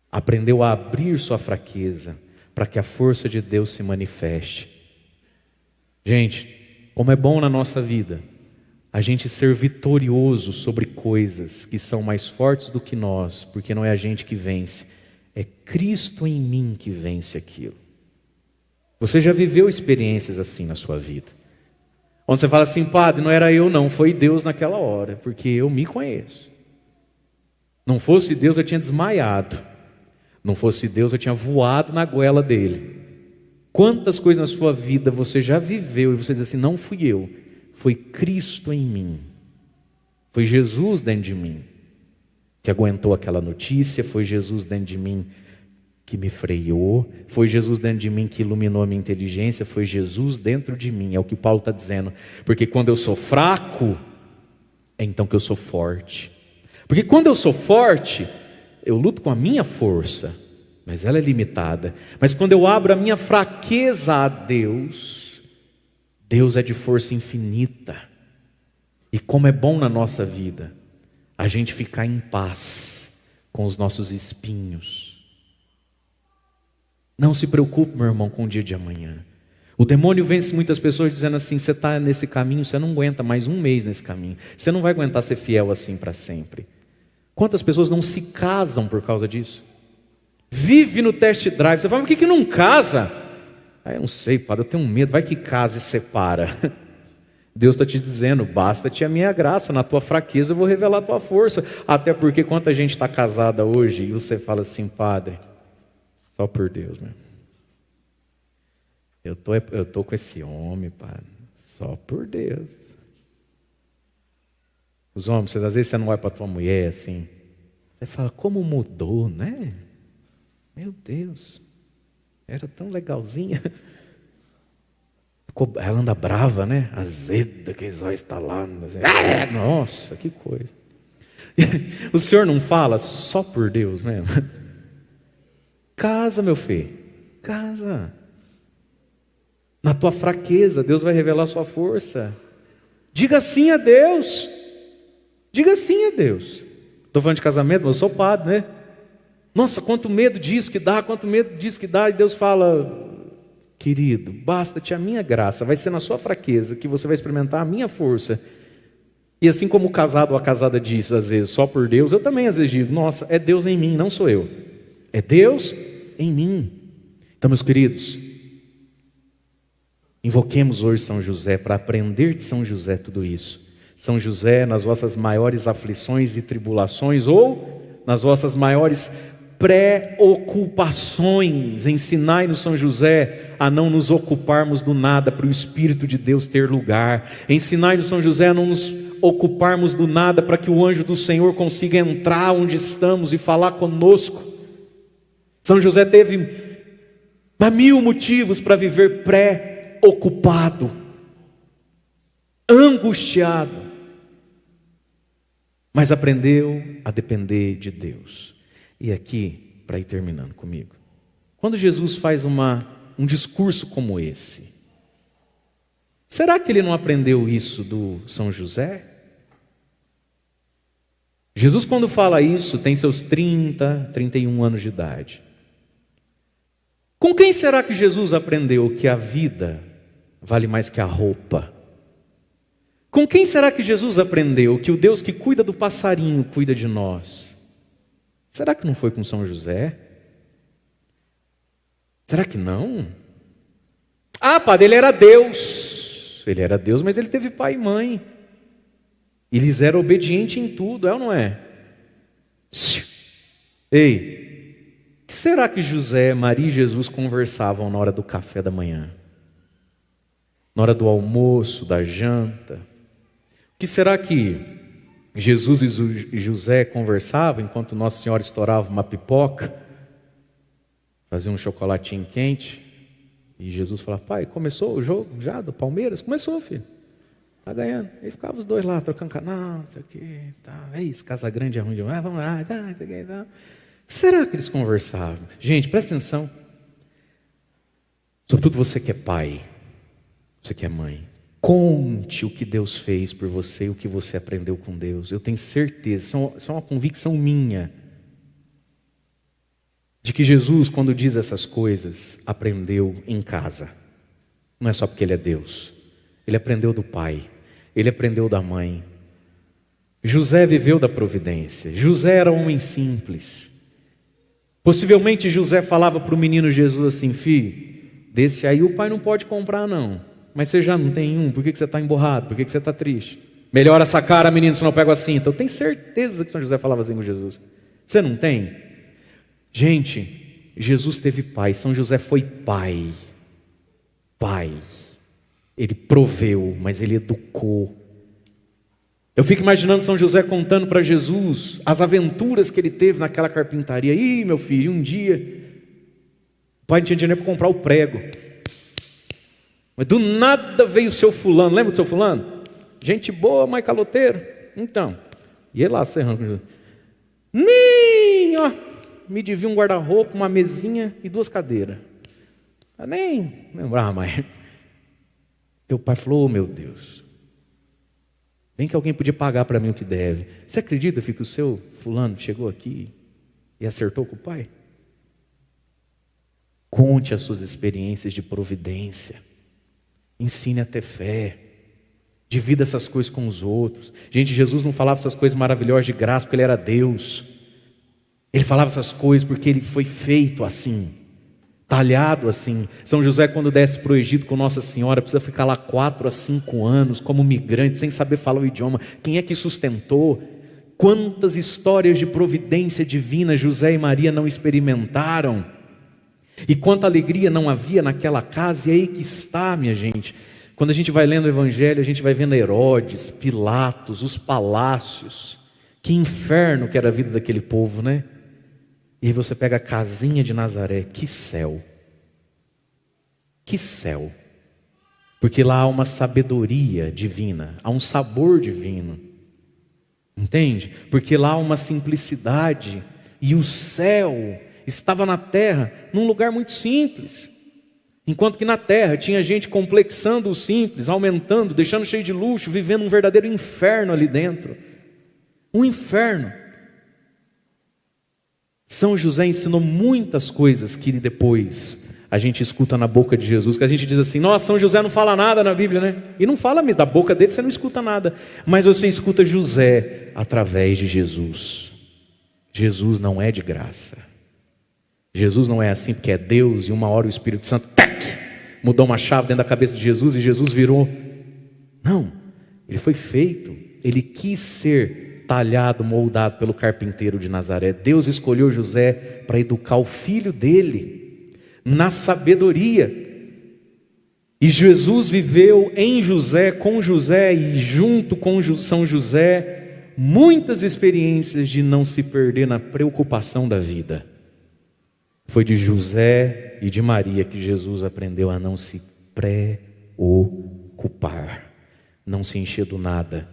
Aprendeu a abrir sua fraqueza para que a força de Deus se manifeste. Gente, como é bom na nossa vida a gente ser vitorioso sobre coisas que são mais fortes do que nós, porque não é a gente que vence, é Cristo em mim que vence aquilo. Você já viveu experiências assim na sua vida, onde você fala assim, padre, não era eu não, foi Deus naquela hora, porque eu me conheço. Não fosse Deus eu tinha desmaiado. Não fosse Deus, eu tinha voado na goela dele. Quantas coisas na sua vida você já viveu e você diz assim, não fui eu, foi Cristo em mim. Foi Jesus dentro de mim que aguentou aquela notícia, foi Jesus dentro de mim que me freou, foi Jesus dentro de mim que iluminou a minha inteligência, foi Jesus dentro de mim, é o que Paulo está dizendo. Porque quando eu sou fraco, é então que eu sou forte. Porque quando eu sou forte, eu luto com a minha força, mas ela é limitada. Mas quando eu abro a minha fraqueza a Deus, Deus é de força infinita. E como é bom na nossa vida a gente ficar em paz com os nossos espinhos. Não se preocupe, meu irmão, com o dia de amanhã. O demônio vence muitas pessoas dizendo assim, você está nesse caminho, você não aguenta mais um mês nesse caminho. Você não vai aguentar ser fiel assim para sempre. Quantas pessoas não se casam por causa disso? Vive no test drive. Você fala, por que não casa? Eu não sei, padre, eu tenho medo, vai que casa e separa. Deus está te dizendo, basta-te a minha graça, na tua fraqueza eu vou revelar a tua força. Até porque quanta gente está casada hoje e você fala assim, padre, só por Deus, meu. Eu tô com esse homem, padre, só por Deus. Os homens, às vezes você não vai para tua mulher assim, você fala, como mudou, né? Meu Deus, era tão legalzinha. Ela anda brava, né? Azeda, que os olhos estalando. Assim. Nossa, que coisa. O senhor não fala só por Deus mesmo? Casa, meu filho, casa. Na tua fraqueza, Deus vai revelar a sua força. Diga sim a Deus. Diga sim a Deus. Estou falando de casamento, mas eu sou padre, né? Nossa, quanto medo disso que dá, quanto medo disso que dá. E Deus fala, querido, basta-te a minha graça. Vai ser na sua fraqueza que você vai experimentar a minha força. E assim como o casado ou a casada diz, às vezes, só por Deus, eu também às vezes digo, nossa, é Deus em mim, não sou eu. É Deus em mim. Então, meus queridos, invoquemos hoje São José para aprender de São José tudo isso. São José, nas vossas maiores aflições e tribulações, ou nas vossas maiores preocupações, ensinai-nos, São José, a não nos ocuparmos do nada, para o Espírito de Deus ter lugar. Ensinai-nos, São José, a não nos ocuparmos do nada, para que o anjo do Senhor consiga entrar onde estamos e falar conosco. São José teve 1000 motivos para viver preocupado, angustiado, mas aprendeu a depender de Deus. E aqui, para ir terminando comigo, quando Jesus faz um discurso como esse, será que ele não aprendeu isso do São José? Jesus, quando fala isso, tem seus 31 anos de idade. Com quem será que Jesus aprendeu que a vida vale mais que a roupa? Com quem será que Jesus aprendeu que o Deus que cuida do passarinho cuida de nós? Será que não foi com São José? Será que não? Padre, ele era Deus. Ele era Deus, mas ele teve pai e mãe. Eles eram obedientes em tudo, é ou não é? Ei, o que será que José, Maria e Jesus conversavam na hora do café da manhã? Na hora do almoço, da janta? O que será que Jesus e José conversavam enquanto Nossa Senhora estourava uma pipoca, fazia um chocolatinho quente, e Jesus falava, pai, começou o jogo já do Palmeiras? Começou, filho, tá ganhando. Aí ficavam os dois lá, trocando canal, não sei o que, tá. É isso, Casa Grande é ruim demais, vamos lá, tá, não sei o que, tá. Será que eles conversavam? Gente, presta atenção, sobretudo você que é pai, você que é mãe, conte o que Deus fez por você, o que você aprendeu com Deus. Eu tenho certeza, isso é uma convicção minha, de que Jesus, quando diz essas coisas, aprendeu em casa. Não é só porque Ele é Deus. Ele aprendeu do pai, ele aprendeu da mãe. José viveu da providência. José era um homem simples. Possivelmente José falava para o menino Jesus assim, filho, desse aí o pai não pode comprar não. Mas você já não tem por que você está emborrado? Por que você está triste? Melhora essa cara, menino, senão eu pego a cinta. Eu tenho certeza que São José falava assim com Jesus. Você não tem? Gente, Jesus teve pai, São José foi pai. Pai. Ele proveu, mas ele educou. Eu fico imaginando São José contando para Jesus as aventuras que ele teve naquela carpintaria. Ih, meu filho, um dia o pai não tinha dinheiro para comprar o prego, mas do nada veio o seu fulano. Lembra do seu fulano? Gente boa, mas caloteiro. Então, e ele lá serrando. Nem, ó, me devia um guarda-roupa, uma mesinha e 2 cadeiras. Eu nem lembrava mais. Teu pai falou: oh, meu Deus, bem que alguém podia pagar para mim o que deve. Você acredita, filho, que o seu fulano chegou aqui e acertou com o pai? Conte as suas experiências de providência. Ensine a ter fé. Divida essas coisas com os outros. Gente, Jesus não falava essas coisas maravilhosas de graça porque Ele era Deus. Ele falava essas coisas porque Ele foi feito assim, talhado assim. São José, quando desce para o Egito com Nossa Senhora, precisa ficar lá 4 a 5 anos como migrante, sem saber falar o idioma. Quem é que sustentou? Quantas histórias de providência divina José e Maria não experimentaram? E quanta alegria não havia naquela casa. E aí que está, minha gente. Quando a gente vai lendo o Evangelho, a gente vai vendo Herodes, Pilatos, os palácios. Que inferno que era a vida daquele povo, né? E aí você pega a casinha de Nazaré, que céu. Que céu. Porque lá há uma sabedoria divina, há um sabor divino. Entende? Porque lá há uma simplicidade. E o céu estava na terra, num lugar muito simples. Enquanto que na terra tinha gente complexando o simples, aumentando, deixando cheio de luxo, vivendo um verdadeiro inferno ali dentro. Um inferno. São José ensinou muitas coisas que depois a gente escuta na boca de Jesus, que a gente diz assim: nossa, São José não fala nada na Bíblia, né? E não fala mesmo, da boca dele você não escuta nada, mas você escuta José através de Jesus. Jesus não é de graça. Jesus não é assim porque é Deus e uma hora o Espírito Santo mudou uma chave dentro da cabeça de Jesus e Jesus virou. Não, ele foi feito, ele quis ser talhado, moldado pelo carpinteiro de Nazaré. Deus escolheu José para educar o filho dele na sabedoria. E Jesus viveu em José, com José e junto com São José, muitas experiências de não se perder na preocupação da vida. Foi de José e de Maria que Jesus aprendeu a não se preocupar, não se encher do nada,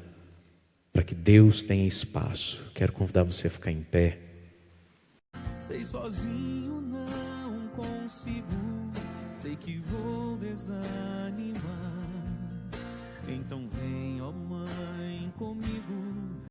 para que Deus tenha espaço. Quero convidar você a ficar em pé. Sei sozinho não consigo, sei que vou desanimar. Então vem, ó Mãe, comigo.